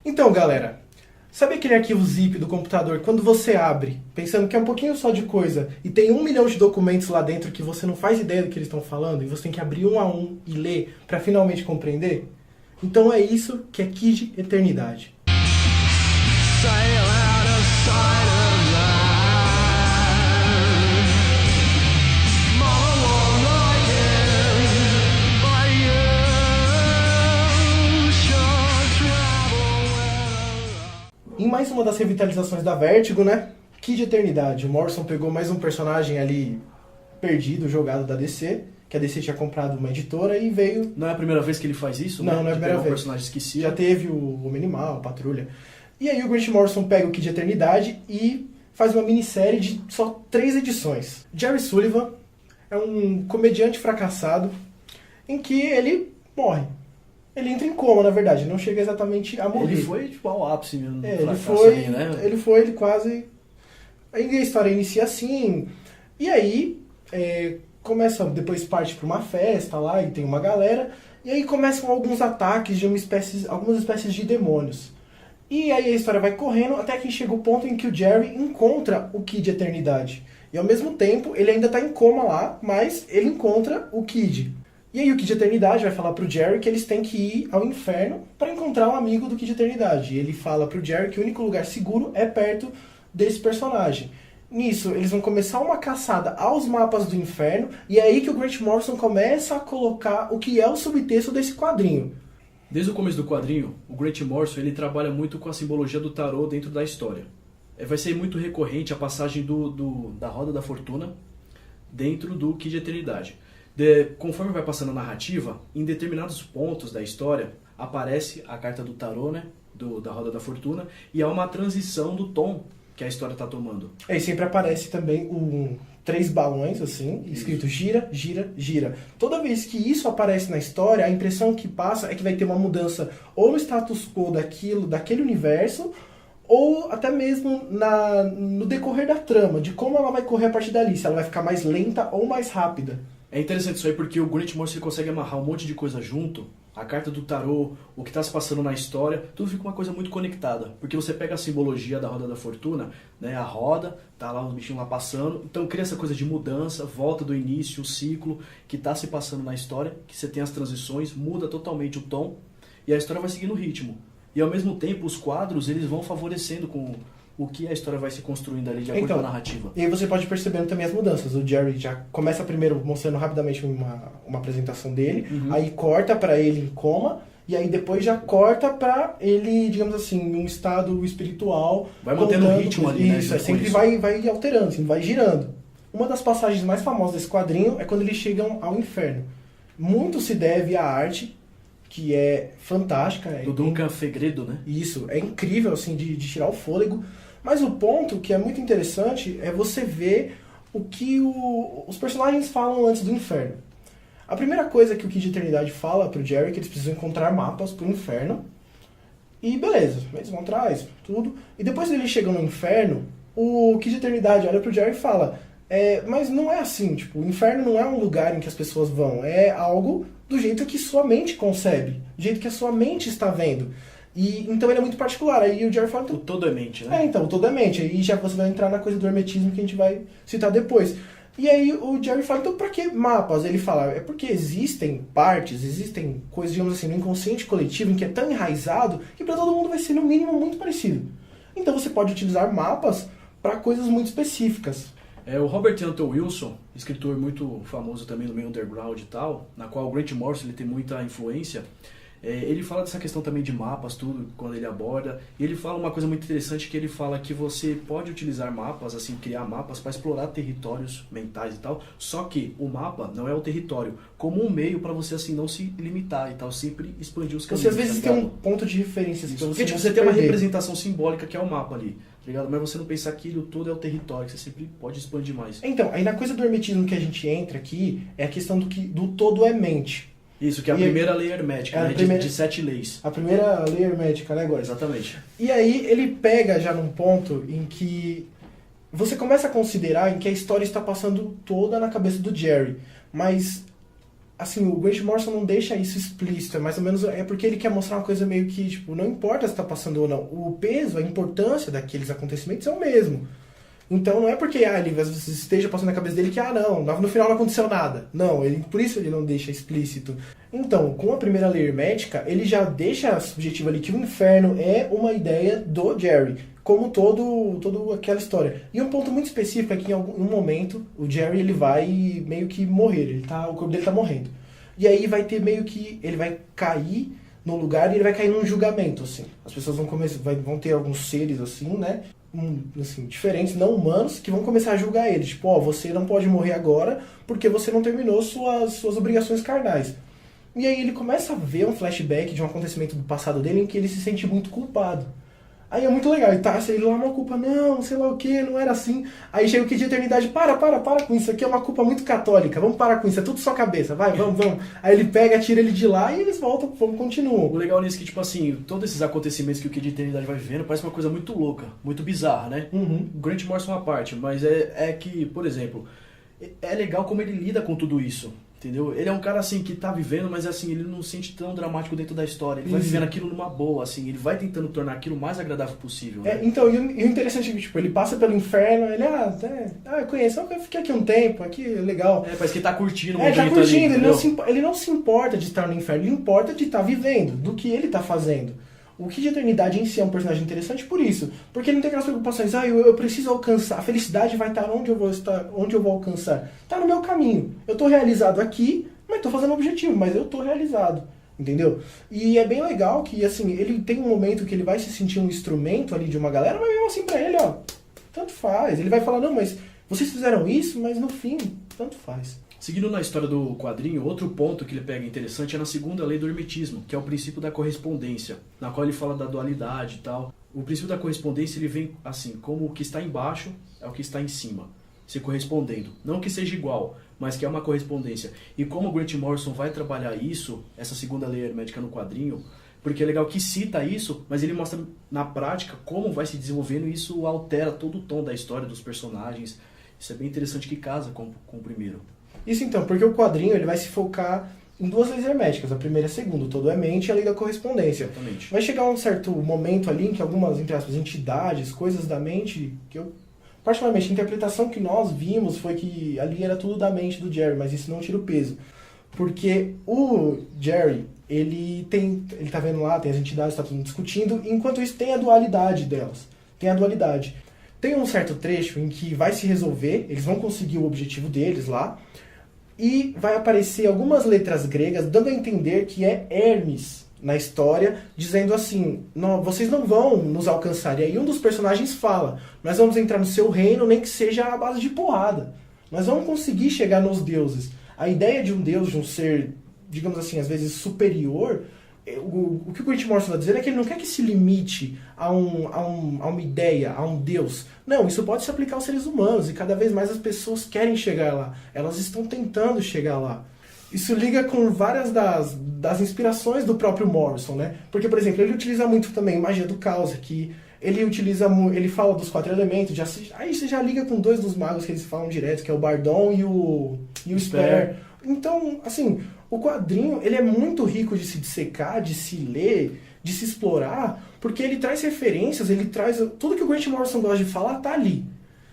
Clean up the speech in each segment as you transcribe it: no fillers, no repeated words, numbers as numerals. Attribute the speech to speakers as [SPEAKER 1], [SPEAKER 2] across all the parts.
[SPEAKER 1] Então, galera, sabe aquele arquivo zip do computador, quando você abre, pensando que é um pouquinho só de coisa, e tem 1 milhão de documentos lá dentro que você não faz ideia do que eles estão falando, e você tem que abrir um a um e ler para finalmente compreender? Então é isso que é Kid Eternidade. Em mais uma das revitalizações da Vertigo, né? Kid Eternidade. O Morrison pegou mais um personagem ali perdido, jogado da DC, que a DC tinha comprado uma editora e veio...
[SPEAKER 2] Não é a primeira vez que ele faz isso,
[SPEAKER 1] Não,
[SPEAKER 2] né?
[SPEAKER 1] não é a primeira
[SPEAKER 2] vez.
[SPEAKER 1] vez.
[SPEAKER 2] Um personagem esquecido.
[SPEAKER 1] Já teve o Homem-Animal, a Patrulha. E aí o Grant Morrison pega o Kid Eternidade e faz uma minissérie de só 3 edições. Jerry Sullivan é um comediante fracassado em que ele morre. Ele entra em coma, na verdade, não chega exatamente a morrer.
[SPEAKER 2] Ele foi tipo, ao ápice mesmo.
[SPEAKER 1] Ele quase... Aí a história inicia assim, e aí começa, depois parte para uma festa lá, e tem uma galera, e aí começam alguns ataques de algumas espécies de demônios. E aí a história vai correndo até que chega o ponto em que o Jerry encontra o Kid Eternidade. E ao mesmo tempo, ele ainda está em coma lá, mas ele encontra o Kid. E aí o Kid Eternidade vai falar pro Jerry que eles têm que ir ao inferno para encontrar um amigo do Kid Eternidade. E ele fala pro Jerry que o único lugar seguro é perto desse personagem. Nisso, eles vão começar uma caçada aos mapas do inferno, e é aí que o Grant Morrison começa a colocar o que é o subtexto desse quadrinho.
[SPEAKER 2] Desde o começo do quadrinho, o Grant Morrison ele trabalha muito com a simbologia do tarô dentro da história. Vai ser muito recorrente a passagem da Roda da Fortuna dentro do Kid Eternidade. Conforme vai passando a narrativa, em determinados pontos da história, aparece a carta do tarô, né, da Roda da Fortuna, e há uma transição do tom que a história está tomando.
[SPEAKER 1] E sempre aparece também 3 balões, assim, escrito gira, gira, gira. Toda vez que isso aparece na história, a impressão que passa é que vai ter uma mudança ou no status quo daquele universo, ou até mesmo no decorrer da trama, de como ela vai correr a partir dali, se ela vai ficar mais lenta ou mais rápida.
[SPEAKER 2] É interessante isso aí porque o Grant Morrison consegue amarrar um monte de coisa junto, a carta do tarô, o que está se passando na história, tudo fica uma coisa muito conectada. Porque você pega a simbologia da Roda da Fortuna, né, a roda, tá lá os bichinhos lá passando, então cria essa coisa de mudança, volta do início, o ciclo que está se passando na história, que você tem as transições, muda totalmente o tom e a história vai seguindo o ritmo. E ao mesmo tempo os quadros eles vão favorecendo com o que a história vai se construindo ali de acordo com a narrativa.
[SPEAKER 1] E aí você pode percebendo também as mudanças. O Jerry já começa primeiro mostrando rapidamente uma apresentação dele, aí corta pra ele em coma, e aí depois já corta pra ele, digamos assim, em um estado espiritual.
[SPEAKER 2] Vai mantendo o ritmo ali, né?
[SPEAKER 1] Isso, sempre vai alterando, assim, vai girando. Uma das passagens mais famosas desse quadrinho é quando eles chegam ao inferno. Muito se deve à arte, que é fantástica.
[SPEAKER 2] Do Duncan Fegredo, né?
[SPEAKER 1] Isso, é incrível, assim, de tirar o fôlego. Mas o ponto que é muito interessante é você ver o que os personagens falam antes do inferno. A primeira coisa que o Kid Eternidade fala pro Jerry é que eles precisam encontrar mapas pro inferno. E beleza, eles vão atrás, tudo. E depois que eles chegam no inferno, o Kid Eternidade olha pro Jerry e fala: mas não é assim, tipo, o inferno não é um lugar em que as pessoas vão, é algo do jeito que sua mente concebe, do jeito que a sua mente está vendo. E então ele é muito particular. Aí o Jerry fala...
[SPEAKER 2] O todo é mente, né?
[SPEAKER 1] Então, o todo é mente. Aí já você vai entrar na coisa do hermetismo que a gente vai citar depois. E aí o Jerry fala, então pra que mapas? Ele fala, é porque existem partes, existem coisas, digamos assim, no inconsciente coletivo em que é tão enraizado que pra todo mundo vai ser no mínimo muito parecido. Então você pode utilizar mapas para coisas muito específicas.
[SPEAKER 2] O Robert Anton Wilson, escritor muito famoso também no meio underground e tal, na qual o Grant Morrison ele tem muita influência, ele fala dessa questão também de mapas, tudo, quando ele aborda, e ele fala uma coisa muito interessante, que ele fala que você pode utilizar mapas, assim, criar mapas para explorar territórios mentais e tal, só que o mapa não é o território, como um meio para você, assim, não se limitar e tal, sempre expandir os caminhos.
[SPEAKER 1] Você às vezes tem um ponto de referência.
[SPEAKER 2] Porque tipo, você tem uma representação simbólica que é o mapa ali, tá ligado? Mas você não pensar que aquilo todo é o território, que você sempre pode expandir mais.
[SPEAKER 1] Então, aí na coisa do hermetismo que a gente entra aqui, é a questão do todo é mente.
[SPEAKER 2] Isso, que é a primeira lei hermética, né? De 7 leis.
[SPEAKER 1] A primeira lei hermética, né, agora?
[SPEAKER 2] Exatamente.
[SPEAKER 1] E aí ele pega já num ponto em que você começa a considerar em que a história está passando toda na cabeça do Jerry. Mas assim, o Grant Morrison não deixa isso explícito, é mais ou menos, é porque ele quer mostrar uma coisa meio que, tipo, não importa se tá passando ou não, o peso, a importância daqueles acontecimentos é o mesmo. Então não é porque ele esteja passando na cabeça dele que, não, no final não aconteceu nada. Não, por isso ele não deixa explícito. Então, com a primeira lei hermética, ele já deixa subjetivo ali que o inferno é uma ideia do Jerry, como toda aquela história. E um ponto muito específico é que em algum momento o Jerry ele vai meio que morrer, o corpo dele tá morrendo. E aí vai ter meio que, ele vai cair num lugar e ele vai cair num julgamento, assim. As pessoas vão ter alguns seres assim, né? Assim, diferentes, não humanos, que vão começar a julgar ele. Tipo, você não pode morrer agora porque você não terminou suas obrigações carnais. E aí ele começa a ver um flashback de um acontecimento do passado dele em que ele se sente muito culpado. Aí é muito legal, e ele lá, uma culpa, não, sei lá o que, não era assim. Aí chega o que de eternidade, para com isso aqui, é uma culpa muito católica, vamos parar com isso, é tudo sua cabeça, vai, vamos. Aí ele pega, tira ele de lá e eles voltam, continuam.
[SPEAKER 2] O legal nisso é que, tipo assim, todos esses acontecimentos que o que de eternidade vai vivendo parece uma coisa muito louca, muito bizarra, né?
[SPEAKER 1] Uhum.
[SPEAKER 2] O Grant Morrison é uma parte, mas é que, por exemplo, é legal como ele lida com tudo isso. Entendeu? Ele é um cara assim que tá vivendo, mas assim, ele não se sente tão dramático dentro da história. Ele vai vivendo aquilo numa boa, assim, ele vai tentando tornar aquilo o mais agradável possível. Né?
[SPEAKER 1] Então, e o interessante é que, tipo, ele passa pelo inferno, ele, eu conheço, eu fiquei aqui um tempo, aqui, legal.
[SPEAKER 2] Parece que ele tá curtindo o
[SPEAKER 1] momento ali. Ele tá curtindo,
[SPEAKER 2] ali,
[SPEAKER 1] ele não se importa de estar no inferno, ele importa de estar vivendo, do que ele tá fazendo. O que de eternidade em si é um personagem interessante por isso. Porque ele não tem aquelas preocupações, eu preciso alcançar, a felicidade vai estar onde eu vou alcançar. Tá no meu caminho. Eu tô realizado aqui, mas tô fazendo o objetivo, mas eu tô realizado. Entendeu? E é bem legal que, assim, ele tem um momento que ele vai se sentir um instrumento ali de uma galera, mas mesmo assim pra ele, tanto faz. Ele vai falar, não, mas vocês fizeram isso, mas no fim, tanto faz.
[SPEAKER 2] Seguindo na história do quadrinho, outro ponto que ele pega interessante é na segunda lei do hermetismo, que é o princípio da correspondência, na qual ele fala da dualidade e tal. O princípio da correspondência ele vem assim, como o que está embaixo é o que está em cima, se correspondendo. Não que seja igual, mas que é uma correspondência. E como o Grant Morrison vai trabalhar isso, essa segunda lei hermética no quadrinho, porque é legal que cita isso, mas ele mostra na prática como vai se desenvolvendo e isso altera todo o tom da história dos personagens. Isso é bem interessante que casa com o primeiro.
[SPEAKER 1] Isso então, porque o quadrinho ele vai se focar em duas leis herméticas, a primeira e a segunda, todo é mente e a lei da correspondência.
[SPEAKER 2] Exatamente.
[SPEAKER 1] Vai chegar um certo momento ali em que algumas, entre aspas, entidades, coisas da mente, que particularmente, a interpretação que nós vimos foi que ali era tudo da mente do Jerry, mas isso não tira o peso. Porque o Jerry, ele tá vendo lá, tem as entidades, tá todo mundo discutindo, e enquanto isso tem a dualidade delas. Tem a dualidade. Tem um certo trecho em que vai se resolver, eles vão conseguir o objetivo deles lá, e vai aparecer algumas letras gregas dando a entender que é Hermes na história, dizendo assim, vocês não vão nos alcançar. E aí um dos personagens fala, nós vamos entrar no seu reino, nem que seja à base de porrada. Nós vamos conseguir chegar nos deuses. A ideia de um deus, de um ser, digamos assim, às vezes superior, o que o Grant Morrison está dizendo é que ele não quer que se limite a uma ideia, a um deus. Não, isso pode se aplicar aos seres humanos e cada vez mais as pessoas querem chegar lá. Elas estão tentando chegar lá. Isso liga com várias das inspirações do próprio Morrison, né? Porque, por exemplo, ele utiliza muito também magia do caos, que ele fala dos 4 elementos, aí você já liga com 2 dos magos que eles falam direto, que é o Bardon e o Spare. Então, assim, o quadrinho ele é muito rico de se dissecar, de se ler, de se explorar, porque ele traz referências, ele traz... Tudo que o Grant Morrison gosta de falar tá ali.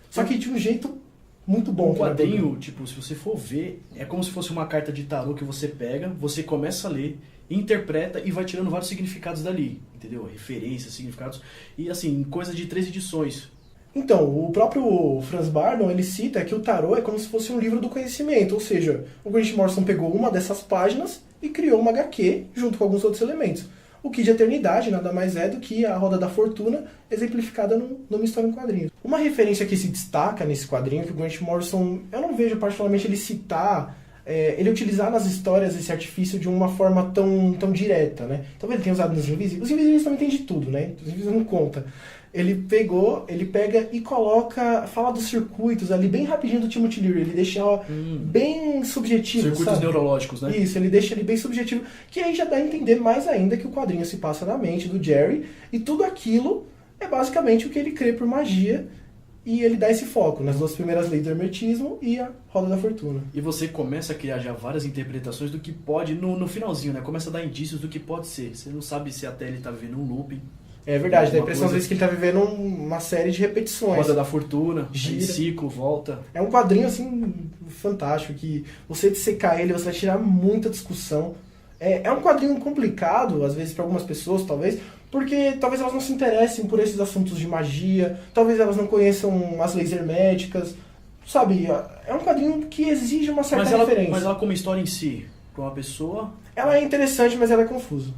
[SPEAKER 1] Só que de um jeito muito bom.
[SPEAKER 2] O quadrinho, tipo, se você for ver, é como se fosse uma carta de tarô que você pega, você começa a ler, interpreta e vai tirando vários significados dali, entendeu? Referências, significados, e assim, coisa de 3 edições.
[SPEAKER 1] Então, o próprio Franz Bardon, ele cita que o tarô é como se fosse um livro do conhecimento, ou seja, o Grant Morrison pegou uma dessas páginas e criou uma HQ junto com alguns outros elementos. O Key de Eternidade nada mais é do que a Roda da Fortuna exemplificada numa história em quadrinhos. Uma referência que se destaca nesse quadrinho, que o Grant Morrison, eu não vejo particularmente ele citar, ele utilizar nas histórias esse artifício de uma forma tão direta, né? Talvez ele tenha usado nos Invisíveis. Os Invisíveis também tem de tudo, né? Os Invisíveis não conta. Ele pega e fala dos circuitos ali bem rapidinho do Timothy Leary, ele deixa bem subjetivo,
[SPEAKER 2] circuitos
[SPEAKER 1] sabe?
[SPEAKER 2] neurológicos, né?
[SPEAKER 1] Isso, ele deixa ele bem subjetivo, que aí já dá a entender mais ainda que o quadrinho se passa na mente do Jerry, e tudo aquilo é basicamente o que ele crê por magia, e ele dá esse foco nas 2 primeiras leis do hermetismo e a roda da fortuna.
[SPEAKER 2] E você começa a criar já várias interpretações do que pode, no finalzinho, né? Começa a dar indícios do que pode ser. Você não sabe se até ele tá vivendo um looping.
[SPEAKER 1] É verdade, dá a impressão às
[SPEAKER 2] coisa...
[SPEAKER 1] vezes que ele tá vivendo uma série de repetições.
[SPEAKER 2] Roda da fortuna,
[SPEAKER 1] Gira.
[SPEAKER 2] ciclo, volta.
[SPEAKER 1] É um quadrinho, assim, fantástico, que você dissecar ele, você vai tirar muita discussão. É um quadrinho complicado, às vezes, para algumas pessoas, talvez, porque talvez elas não se interessem por esses assuntos de magia, talvez elas não conheçam as leis herméticas, sabe? É um quadrinho que exige uma certa referência.
[SPEAKER 2] Mas ela como história em si, para uma pessoa...
[SPEAKER 1] Ela é interessante, mas ela é confusa.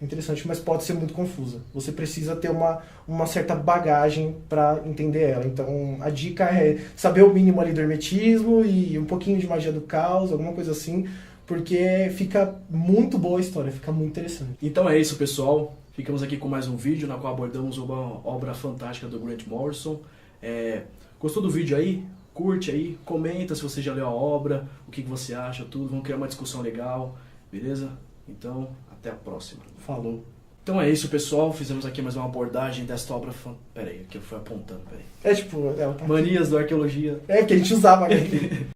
[SPEAKER 1] Interessante, mas pode ser muito confusa. Você precisa ter uma certa bagagem para entender ela. Então, a dica é saber o mínimo ali do hermetismo e um pouquinho de magia do caos, alguma coisa assim, porque fica muito boa a história, fica muito interessante.
[SPEAKER 2] Então é isso, pessoal. Ficamos aqui com mais um vídeo na qual abordamos uma obra fantástica do Grant Morrison. Gostou do vídeo aí? Curte aí, comenta se você já leu a obra, o que você acha, tudo. Vamos criar uma discussão legal, beleza? Então, até a próxima.
[SPEAKER 1] Falou.
[SPEAKER 2] Então é isso, pessoal. Fizemos aqui mais uma abordagem desta obra Peraí, que eu fui apontando, peraí.
[SPEAKER 1] É tipo... Ela tá...
[SPEAKER 2] Manias do Arqueologia.
[SPEAKER 1] É, porque a gente usava aqui.